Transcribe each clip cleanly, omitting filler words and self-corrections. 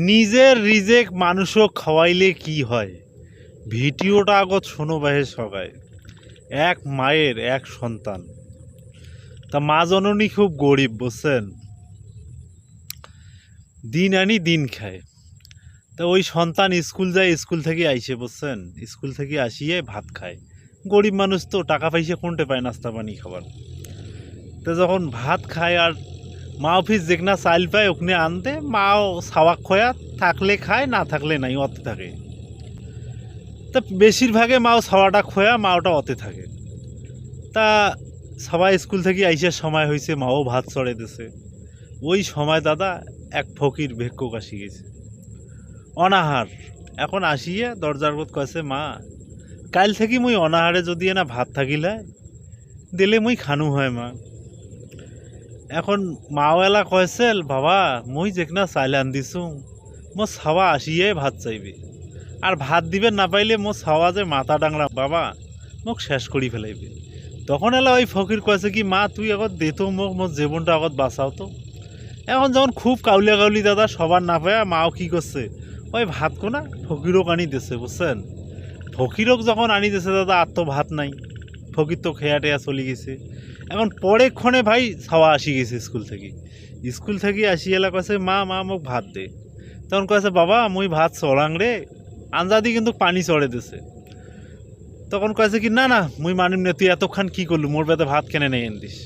নিজের রিজেক মানুষও খাওয়াইলে কি হয়? ভিডিওটা আগত শোনো বাহে সবাই। এক মায়ের এক সন্তান, তা মা জননী খুব গরিব, বুঝছেন? দিন আনি দিন খায়। তা ওই সন্তান স্কুল যায়, স্কুল থেকে আইসে, বুঝছেন, স্কুল থেকে আসিয়ে ভাত খায়। গরিব মানুষ তো টাকা পয়সা কোনটে পায় নাস্তা পানি খাবার। তা যখন ভাত খায় আর মা অফিস যেখানে চাইল পায় ওখানে আনতে, মাও সাওয়াক খোয়া, থাকলে খায় না থাকলে নাই, অতে থাকে। তা বেশিরভাগে মাও ছাওয়াটা খোয়া, মাওটা অতে থাকে। তা সবাই স্কুল থেকে আইসার সময় হয়েছে, মাও ভাত চড়ে দিছে। ওই সময় দাদা এক ফকির ভিক্ষুক আসি গেছে, অনাহার। এখন আসিয়ে দরজার গোত কয়েছে, মা কাল থেকে মুই অনাহারে যদি না ভাত থাকিলে দিলে মুই খানু হয় মা। এখন মাওয়ালা কয়েছে, বাবা মুই যেখানে চাইল আন দিছু, মো ছাওয়া আসিয়ে ভাত চাইবে, আর ভাত দিবেন না পাইলে মো ছাওয়া যে মাথা ডাংরা বাবা মোক শেষ করি ফেলাইবে। তখন এলা ওই ফকির কয়েছে কি, মা তুই আগত দে তো মোক, মোর জীবনটা আগত বাঁচাও তো। এখন যখন খুব কাউলিয়া কাউলি দাদা সবার না পায়, মাও কি করছে, ওই ভাত কোনা ফকিরক আনি দিছে, বুঝছেন। ফকিরক যখন আনি দিছে দাদা, আর তো ভাত নাই, ফকির তো খেয়া টেয়া চলে গেছে। এখন পরেক্ষণে ভাই ছাওয়া আসি গেছে স্কুল থেকে আসি এলা কয়েছে, মা মা মোক ভাত দে। তখন কয়েছে, বাবা মুই ভাত চড়াং রে, আঞ্জাদি কিন্তু পানি চড়ে দিছে। তখন কয়েছে কি, না না মুই মানিম না, তুই এতক্ষণ কি করলু, মোর বেতে ভাত কেনে নেই আনদিস।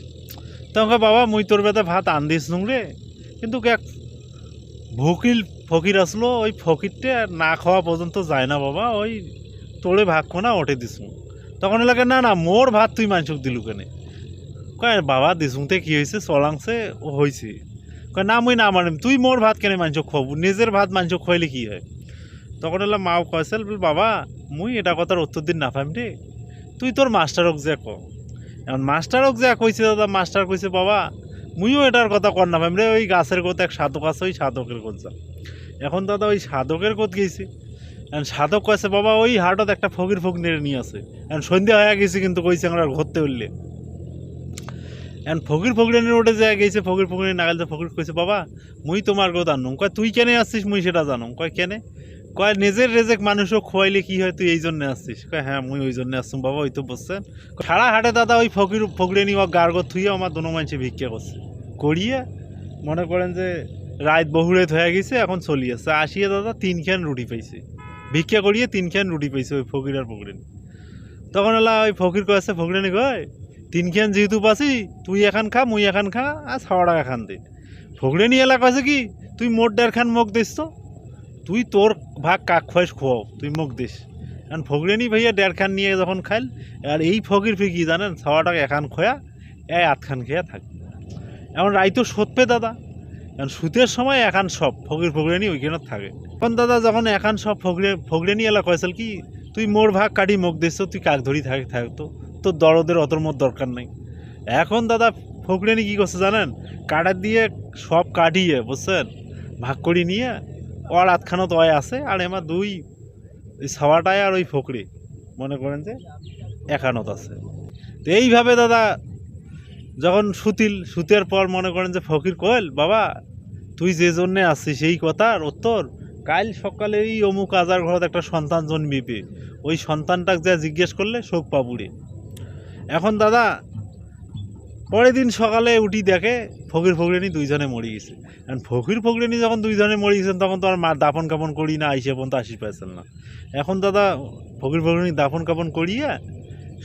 তখন কয়, বাবা মুই তোর বেতে ভাত আনদিস নুং রে, কিন্তু এক ফকির আসলো, ওই ফকিরটা না খাওয়া পর্যন্ত যায় না বাবা, ওই তোরে ভাগ খোনা ওঠে দিসু। তখন এলাকা, না না মোর ভাত তুই মাংসক দিলু কেনে? কয়, বাবা দিসুতে কি হয়েছে, চলাংছে ও হয়েছে। কয়, না মুই না মানিম, তুই মোর ভাত কেনে মাংসক খাবো, নিজের ভাত মাংসক খাইলে কি হয়? তখন এলা মাও কয়েছিল, বাবা মুই এটা কথার উত্তর দিন না পাইম রে, তুই তোর মাস্টারক যে ক। এখন মাস্টারক যে কইছে দাদা, মাস্টার কইছে, বাবা মুইও এটার কথা কর না পাইম রে, ওই গাছের কোত এক সাধক আছে, ওই সাধকের কোত যা। এখন দাদা ওই সাধকের কোত গেছি। এখন সাধক কয়েছে, বাবা ওই হাটত একটা ফকির ফকির নিয়ে আছে। এখন সন্ধ্যা হয়ে গেছে, কিন্তু কইছে আমরা ঘুরতে উঠলে। এখন ফকির ফকিরানির ওটে যায় গেছে, ফকির ফকির নাগাল যে ফকির কইছে, বাবা মুই তোমার কথা আনুম। কয়, তুই কেনে আসছিস, মুই সেটা জানুম। কয়, কেনে? কয়, নিজের রেজেক মানুষও খোয়াইলে কি হয়, তুই এই জন্য আসছিস? কয়, হ্যাঁ মুই ওই জন্য আসছুম বাবা, ওই তো বসছেন। সারা হাটে দাদা ওই ফকির ফকিরানি ও গার্গ থুইয়ে আমার দোনো মানুষে ভিক্ষা করছে, করিয়ে মনে করেন যে রাত বহুরেত হয়ে গেছে, এখন চলি আছে। আসিয়ে দাদা 3 খান রুটি পাইছে, ভিক্ষা করিয়ে 3 খান রুটি পাইছে ওই ফকির আর ফকিরানি। তখন এলা ওই ফকির কয়েছে, ফকিরানি কয়, 3 খান যেহেতু পাচ্ছি, তুই এখান খা, মুই এখান খা, আর 6 টাকা এখান দে। ফকিরানি এলা কয়েছে কি, তুই মোট 1.5 খান মোক দিস তো, তুই তোর ভাগ কাক খোয়াইস খোয়াও, তুই মোক দিস। কারণ ফকিরানি ভাইয়া 1.5 খান নিয়ে যখন খাইল, আর এই ফকির ফিকি জানেন 6 টাকা এখান খোয়া, 8 খান খেয়া থাকে। এখন রাইতো সতপে দাদা, কারণ শীতের সময় এখান সব ফকির ফকিরানি ওইখানে থাকে। এখন দাদা যখন এখান সব ফকিরানি এলা কয়েছিল কি, তুই মোর ভাগ কাটি মোক দিস, তুই কাক ধরি থাকতো, তোর দরদের অতর মোর দরকার নেই। এখন দাদা ফকিরানি কি করছে জানেন, কাটার দিয়ে সব কাটিয়ে, বুঝছেন, ভাগ করি নিয়ে ওর 8খানত ওয় আছে, আর এমা দুই ওই ছাওয়াটায় আর ওই ফকরি মনে করেন যে একানত আছে। তো এইভাবে দাদা যখন সুতের পর মনে করেন যে ফকির কইল, বাবা তুই যে জন্যে আসছিস সেই কথার উত্তর, কাল সকালে এই অমুক আজার ঘরত একটা সন্তান জন্মিবে, ওই সন্তানটাকে যা জিজ্ঞেস করলে শোক পাবুরে। এখন দাদা পরের দিন সকালে উঠি দেখে ফকির ফকিরানি 2জনে মরে গেছে। এখন ফকির ফকিরানি যখন 2জনে মরে গেছেন, তখন তো আর মা দাফন কাপন করি না, আইসে পর্যন্ত আসি পাইছেন না। এখন দাদা ফকির ফকিরানি দাফন কাপন করিয়া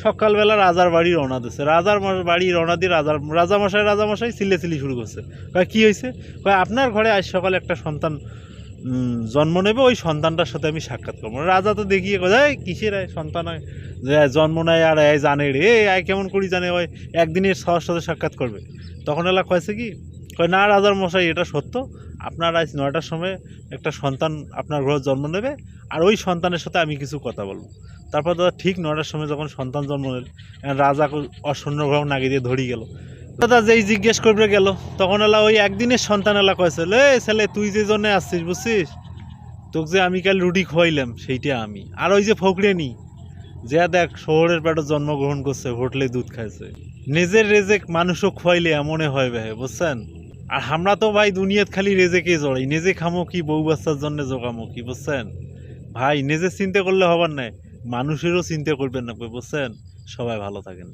সকালবেলা রাজার বাড়ি রওনা দিচ্ছে। রাজার বাড়ি রওনা দিয়ে রাজামশাই চিল্লাচিল্লি শুরু করছে। কয়, কি হয়েছে? কয়, আপনার ঘরে আজ সকালে একটা সন্তান জন্ম নেবে, ওই সন্তানটার সাথে আমি সাক্ষাৎ করবো। রাজা তো দেখিয়ে কোথায় কিসের সন্তান হয়, জন্ম নেয় আর জানে রে, কেমন করি জানে, ওই একদিনের সবার সাথে সাক্ষাৎ করবে। তখন এলা কয়েছে কি, কয়, না রাজার মশাই এটা সত্য, আপনার আজ 9টার সময় একটা সন্তান আপনার ঘরে জন্ম নেবে, আর ওই সন্তানের সাথে আমি কিছু কথা বলবো। তারপর দাদা ঠিক 9টার সময় যখন সন্তান জন্ম নিল, রাজা অশূন্য ঘর নাগি দিয়ে ধরি গেল। দাদা যেই জিজ্ঞেস করবে গেল, তখন এলা ওই একদিনের সন্তান এলা কয়েছে, এ ছেলে তুই যে জন্য আসছিস, বুঝছিস, তোকে যে আমি কাল রুটি খোয়াইলাম সেইটা আমি। আর ওই যে ফকরেনি যে দেখ শহরের পেটে জন্মগ্রহণ করছে, হোটেলে দুধ খাইছে, নিজের রেজেক মানুষও খোয়াইলে এমনে হয় ভাই, বুঝছেন। আর আমরা তো ভাই দুনিয়াত খালি রেজেকে জড়াই, নিজে খামো কি, বউ বাচ্চার জন্য জোগামো কি, বুঝছেন ভাই? নিজে চিন্তা করলে হবার নাই, মানুষেরও চিন্তা করবেন না, বুঝছেন? সবাই ভালো থাকেন।